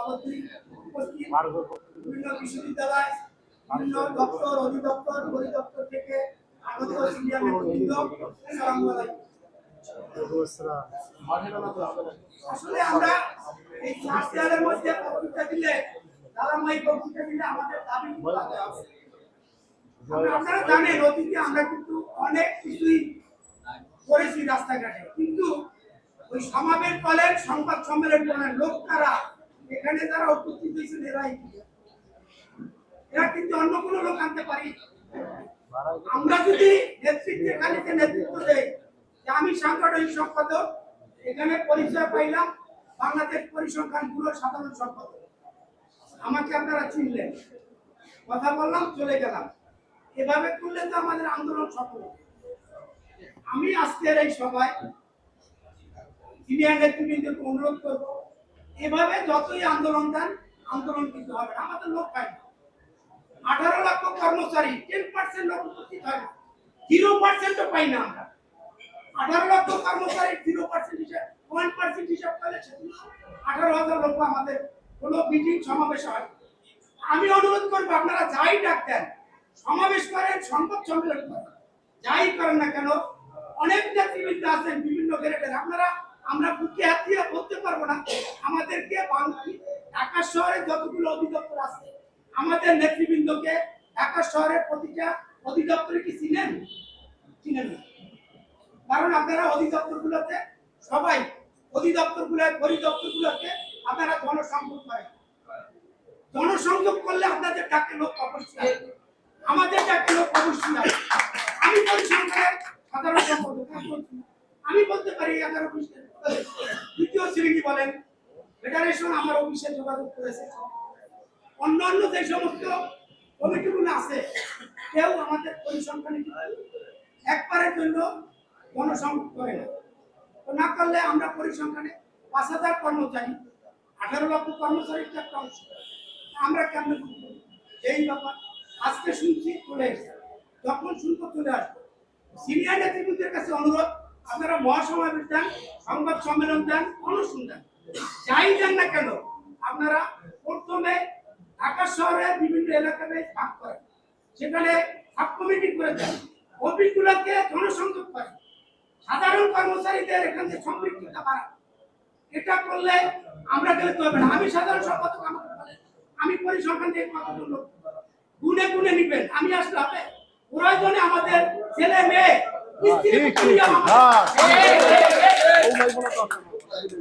সভাপতি উপস্থিত, বিভিন্ন বিশ্ববিদ্যালয়, বিভিন্ন দপ্তর, অধিদপ্তর, পরিদপ্তর থেকে আগত সিনিয়র নেতৃবৃন্দ, আসসালামু আলাইকুম। আসলে আমরা এই চার দেয়ালের মধ্যে বক্তৃতা দিলে, ধারাবাহিক বক্তৃতা দিলে আমাদের দাবি করতে হবে। আপনারা জানেন অতীতে আমরা কিন্তু অনেক কিছুই করেছি রাস্তাঘাটে, কিন্তু ওই সমাবেশ বলেন, সংবাদ সম্মেলন বলেন, লোক কারা এখানে যারা উপস্থিত হয়েছেন এরা কিন্তু অন্য কোনো লোক আনতে পারি। আমরা যদি নেতৃত্বে খালিতে নেতৃত্ব দেই, আমি সাংগঠনিক সম্পাদক, এখানে পরিচয় পাইলাম বাংলাদেশ পরিসংখ্যান ব্যুরোর সাধারণ সম্পাদক, আমাকে আপনারা চিনলেন, কথা বললাম, চলে গেলাম। এভাবে করলে তো আমাদের আন্দোলন সফল হবে। আমি আজকের এই সভায় সিনিয়র নেতৃবৃন্দকে অনুরোধ করব, এভাবে যতই আন্দোলন দেন, আন্দোলন কিন্তু হবে না। আমাদের লোক পাই না, 18 লক্ষ কর্মচারী, 10% লোক উপস্থিত হয় না, 0% পাই না আমরা। 18 লক্ষ কর্মচারী 0% হিসাব, 1% হিসাব করলে 18,000 লোক আমাদের কোনো মিটিং সমাবেশ হয়। আমি অনুরোধ করবো আপনারা যাই ডাক দেন, সমাবেশ করেন, সংবাদ সম্মেলন করেন, যাই করেন না কেন, অনেক নেতৃবৃন্দ আছেন বিভিন্ন গ্রেডের, আমরা বুকে হাত দিয়ে বলতে পারবো না আমাদেরকে ঢাকা শহরে যতগুলো অধিদপ্তর আছে, আমাদের নেতৃবৃন্দকে ঢাকা শহরের প্রতিটা অধিদপ্তরে কি চিনেন? চিনেন না, কারণ আপনারা অধিদপ্তরগুলোতে সবাই অধিদপ্তরগুলোর পরিদপ্তরগুলোতে আপনারা জনসংযোগ করেন। জনসংযোগ করলে আপনাদের ডাকে লোক অবশ্যই আসবে, আমাদের ডাকে লোক অবশ্যই আসবে। আমি পরিসংখ্যানের সাধারণ সম্পাদক, আমি বলতে পারি 11 দ্বিতীয় শ্রেণী বলেন, ফেডারেশন আমার অফিসে যোগাযোগ করেছে, অন্যান্য যে সমস্ত কমিটিগুলো আছে, কেউ আমাদের পরিসংখ্যানে একবারের জন্য জনসংযোগ করে না। তো না করলে আমরা পরিসংখ্যানে 5,000 কর্মচারী, 18 লক্ষ কর্মচারীর একটা অংশ, আমরা কেমন এই ব্যাপার আজকে শুনছি, চলে এসেছে, যখন শুনবো চলে আসবো। সিনিয়র নেতৃবৃন্দের কাছে অনুরোধ, আপনারা মহাসমাবেশ দেন, সংবাদ সম্মেলন দেন, অনুষ্ঠান দেন, যাই দেন না কেন, আপনারা প্রথমে ঢাকা শহরের বিভিন্ন এলাকায় ভাগ করেন, সেখানে সাব কমিটি করে দেন, অফিসগুলোকে জনসংযোগ করেন, সাধারণ কর্মচারীদের এখান থেকে সম্পৃক্ততা বাড়ান। এটা করলে আমরা গেলে হবে না। আমি সাধারণ সম্পাদক, আমাকে বলেন, আমি পরিসংখ্যান দিয়ে কতজন লোক গুনে গুনে নিবেন, আমি আসলে হবে প্রয়োজনে আমাদের ছেলে মেয়ে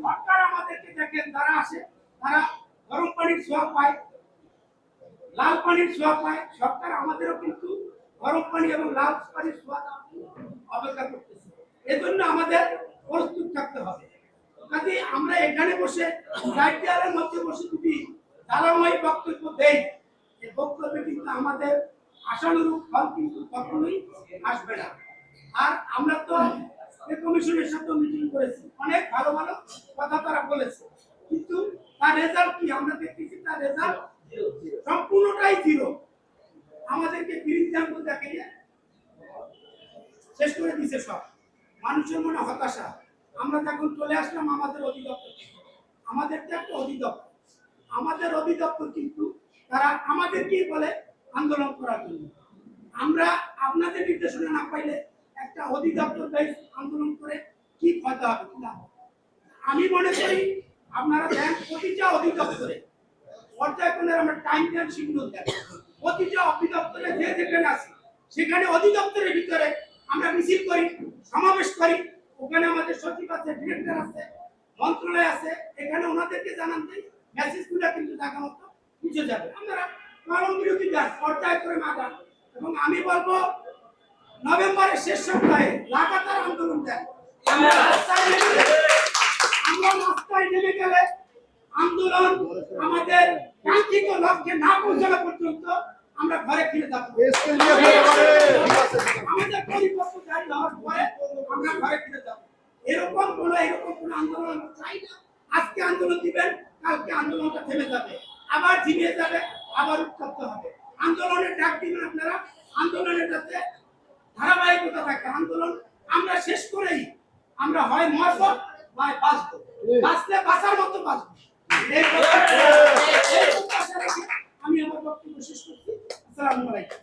সরকার আমাদেরকে দেখেন, তারা আসে, তারা গরম পানির ছোঁয়া পায়, লাল পানির ছোঁয়া পায়, সরকার আমাদেরও কিন্তু গরম পানি এবং লাল পানির ছোঁয়া অপেক্ষা করতেছে। এজন্য আমাদের প্রস্তুত থাকতে হবে। কাজে আমরা এখানে বসে চার দেয়ালের মধ্যে বসে যদি ধারাবাহিক বক্তব্য দেই, এই বক্তব্যে কিন্তু আমাদের আশানুরূপ ফল কিন্তু কখনোই আসবে না। আর আমরা তো কমিশনের সাথে মিটিং করেছি, অনেক ভালো ভালো কথা তারা বলেছে, কিন্তু তার রেজাল্ট কি আমরা দেখতেছি? তার রেজাল্ট সম্পূর্ণটাই জিরো। আমাদেরকে বিরিঞ্জাঙ্গুল দেখিয়ে শেষ করে দিছে সব। মানুষের মনে হতাশা। আমরা তখন চলে আসলাম আমাদের অধিদপ্তর, আমাদের তো একটা অধিদপ্তর, আমাদের অধিদপ্তর কিন্তু তারা আমাদেরকেই বলে আন্দোলন করার জন্য। আমরা আপনাদের নির্দেশনা না পাইলে একটা অধিদপ্তর আন্দোলন করে কি ফায়দা হবে? না, আমি মনে করি আপনারা দেন প্রতিটা অধিদপ্তরে পর্যায়ক্রমে আমরা টাইম ট্যান শিডিউল দেন, প্রতিটা অধিদপ্তরে যে যেখানে আছে সেখানে অধিদপ্তরের ভিতরে আমরা মিছিল করি, সমাবেশ করি, ওখানে আমাদের সচিব আছে, ডিরেক্টর আছে, মন্ত্রণালয় আছে, এখানে ওনাদেরকে জানান দেই, মেসেজগুলো কিন্তু জায়গা মতো বুঝে যাবে। আপনারা কলম বিরতি দেন, পর্যায় করে মাগান, এবং আমি বলবো নভেম্বরের শেষ সপ্তাহে লাগাতার আন্দোলন দেন। আমরা রাস্তায় নেমে গেলে আন্দোলন আমাদের কাঙ্ক্ষিত লক্ষ্যে না পৌঁছানো পর্যন্ত আমরা ঘরে ফিরে যাবো। আমাদের পরিপক্ক জারি হওয়ার পরে আমরা ঘরে ফিরে যাবো। এরকম কোন আন্দোলন চাই না। আজকে আন্দোলন দিবেন, কালকে আন্দোলনটা থেমে যাবে, আবার ঝিমিয়ে যাবে, আবার উত্তপ্ত হবে। আন্দোলনের ডাক দিবেন আপনারা, আন্দোলনের যাতে ধারাবাহিকতা থাকে। আন্দোলন আমরা শেষ করেই আমরা হয় মরবো, হয় বাঁচবো, বাঁচলে বাঁচার মতো বাঁচবো। শেষ করছি। আসসালামু আলাইকুম।